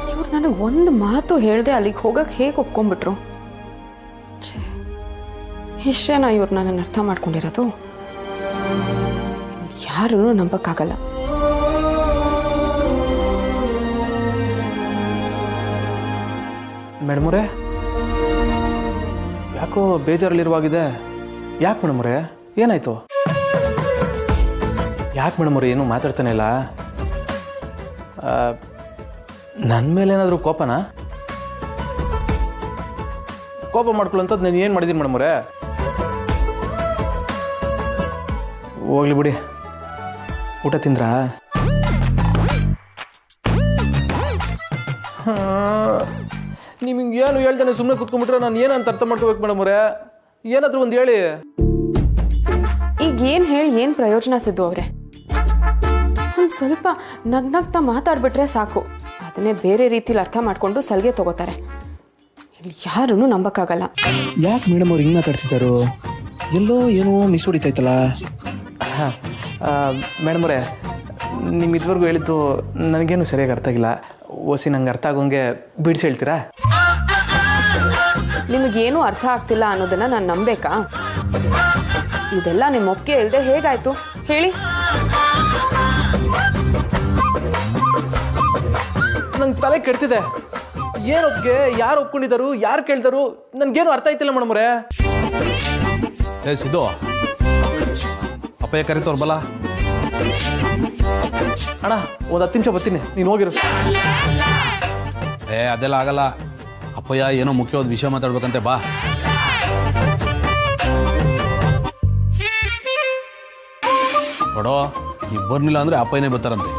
ಇವ್ರು ನನಗೆ ಒಂದು ಮಾತು ಹೇಳ್ದೆ ಅಲ್ಲಿಗೆ ಹೋಗಕ್ಕೆ ಹೇಗೆ ಒಪ್ಕೊಂಡ್ಬಿಟ್ರು? ಇಷ್ಟೇನಾ ಇವ್ರು ನನ್ನನ್ನು ಅರ್ಥ ಮಾಡ್ಕೊಂಡಿರೋದು? ಯಾರೂ ನಂಬಕ್ಕಾಗಲ್ಲ. ಮೇಡಮರೇ, ಯಾಕೋ ಬೇಜಾರಲ್ಲಿರುವಾಗಿದೆ. ಯಾಕೆ ಮೇಡಮರೇ, ಏನಾಯ್ತು? ಯಾಕೆ ಮೇಡಮರೇ ಏನು ಮಾತಾಡ್ತಾನೆ ಇಲ್ಲ? ನನ್ನ ಮೇಲೇನಾದರೂ ಕೋಪನಾ? ಕೋಪ ಮಾಡ್ಕೊಳ್ಳೋಂಥದ್ದು ನಾನು ಏನು ಮಾಡಿದ್ದೀನಿ ಮೇಡಮರೇ? ಹೋಗ್ಲಿ ಬಿಡಿ. ಊಟ ತಿಂದ್ರಾ? ನಿಮಗೆ ಏನು ಹೇಳ್ತಾನೆ ಸುಮ್ಮನೆ ಕೂತ್ಕೊಂಡ್ಬಿಟ್ರೆ ನಾನು ಏನಂತ ಅರ್ಥ ಮಾಡ್ಕೋಬೇಕು ಮೇಡಮರೇ? ಏನಾದರೂ ಒಂದು ಹೇಳಿ. ಈಗ ಏನು ಹೇಳಿ ಏನು ಪ್ರಯೋಜನ ಸಿದ್ದು ಅವರೇ? ಒಂದು ಸ್ವಲ್ಪ ನಗ್ನಗ್ತಾ ಮಾತಾಡ್ಬಿಟ್ರೆ ಸಾಕು, ಅದನ್ನೇ ಬೇರೆ ರೀತಿಲಿ ಅರ್ಥ ಮಾಡ್ಕೊಂಡು ಸಲಿಗೆ ತಗೋತಾರೆ. ಇಲ್ಲಿ ಯಾರೂ ನಂಬಕ್ಕಾಗಲ್ಲ. ಯಾಕೆ ಮೇಡಮ್ ಅವ್ರು ಹಿಂಗೆ ಮಾತಾಡ್ತಿದ್ದಾರು? ಎಲ್ಲೋ ಏನೋ ಮಿಸ್ ಹೊಡಿತೈತಲ್ಲ. ಮೇಡಮರೇ, ನಿಮ್ಮ ಇದುವರೆಗೂ ಹೇಳಿದ್ದು ನನಗೇನು ಸರಿಯಾಗಿ ಅರ್ಥ ಆಗಿಲ್ಲ. ಓಸಿ ನಂಗೆ ಅರ್ಥ ಆಗೋಂಗೆ ಬಿಡಿಸಿ ಹೇಳ್ತೀರಾ? ನಿಮಗೇನು ಅರ್ಥ ಆಗ್ತಿಲ್ಲ ಅನ್ನೋದನ್ನ ನಾನು ನಂಬೇಕಾ? ಇದೆಲ್ಲ ನಿಮ್ಮ ಒಪ್ಪಿಗೆ ಇಲ್ಲದೆ ಹೇಗಾಯ್ತು ಹೇಳಿ? ನಂಗೆ ತಲೆ ಕೆಡ್ತಿದೆ. ಏನು ಒಪ್ಪಿಗೆ? ಯಾರು ಒಪ್ಕೊಂಡಿದ್ದಾರು? ಯಾರು ಕೇಳ್ತಾರು? ನನಗೇನು ಅರ್ಥ ಆಯ್ತಿಲ್ಲ ಮೇಡಮರೇ. ಸಿದ್ದು, ಅಪ್ಪಯ್ಯ ಕರಿತವ್ರು ಬಲ. ಅಣ್ಣ, ಒಂದು 10 ನಿಮಿಷ ಬರ್ತೀನಿ, ನೀನು ಹೋಗಿರು. ಅದೆಲ್ಲ ಆಗಲ್ಲ. ಅಪ್ಪಯ್ಯ ಏನೋ ಮುಖ್ಯವಾದ ವಿಷಯ ಮಾತಾಡ್ಬೇಕಂತೆ, ಬಾ. ನೋಡೋ, ನೀವು ಬರ್ನಿಲ್ಲ ಅಂದ್ರೆ ಅಪ್ಪಯ್ಯನೇ ಬರ್ತಾರಂತೆ.